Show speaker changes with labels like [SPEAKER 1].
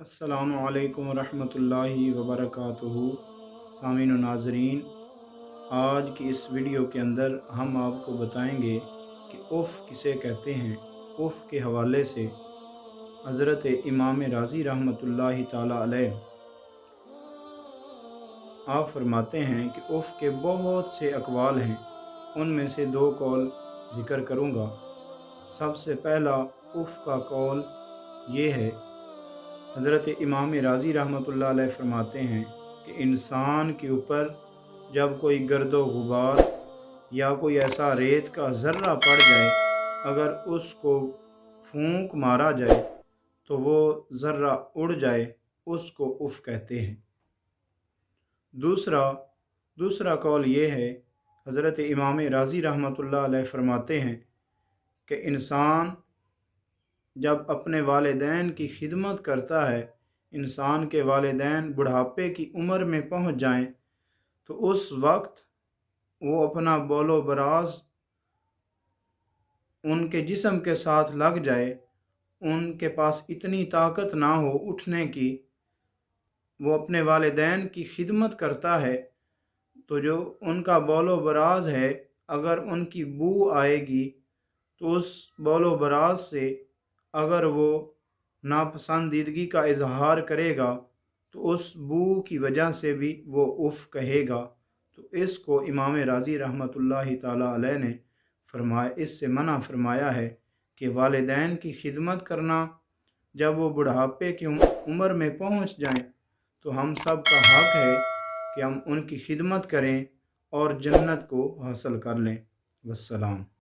[SPEAKER 1] अस्सलामु अलैकुम वरहमतुल्लाहि वबरकातुहू। सामीन व नाज़रीन, आज की इस वीडियो के अंदर हम आपको बताएंगे कि उफ़ किसे कहते हैं। उफ़ के हवाले से हज़रत इमाम राज़ी रहमतुल्लाहि ताला अलैह आप फरमाते हैं कि उफ़ के बहुत से अक़वाल हैं, उनमें से दो कौल ज़िक्र करूँगा। सबसे पहला उफ़ का कौल ये है, हज़रत इमाम राज़ी रहमतुल्लाह अलैह फरमाते हैं कि इंसान के ऊपर जब कोई गर्दो गुबार या कोई ऐसा रेत का ज़र्रा पड़ जाए, अगर उसको फूंक मारा जाए तो वो ज़र्रा उड़ जाए, उसको उफ़ कहते हैं। दूसरा कौल ये है, हज़रत इमाम राज़ी रहमतुल्लाह अलैह फरमाते हैं कि इंसान जब अपने वालिदैन की खिदमत करता है, इंसान के वालिदैन बुढ़ापे की उम्र में पहुँच जाएं, तो उस वक्त वो अपना बोलो बराज उनके जिस्म के साथ लग जाए, उनके पास इतनी ताकत ना हो उठने की, वो अपने वालिदैन की खिदमत करता है, तो जो उनका बोलो बराज है, अगर उनकी बू आएगी तो उस बोलो बराज से अगर वो नापसंदीदगी का इजहार करेगा तो उस बू की वजह से भी वो उफ़ कहेगा। तो इसको इमाम राज़ी रहमतुल्लाहि ताला अलैह ने इससे मना फरमाया है कि वालिदैन की खिदमत करना, जब वो बुढ़ापे की उम्र में पहुँच जाएं, तो हम सब का हक़ है कि हम उनकी खिदमत करें और जन्नत को हासिल कर लें। वस्सलाम।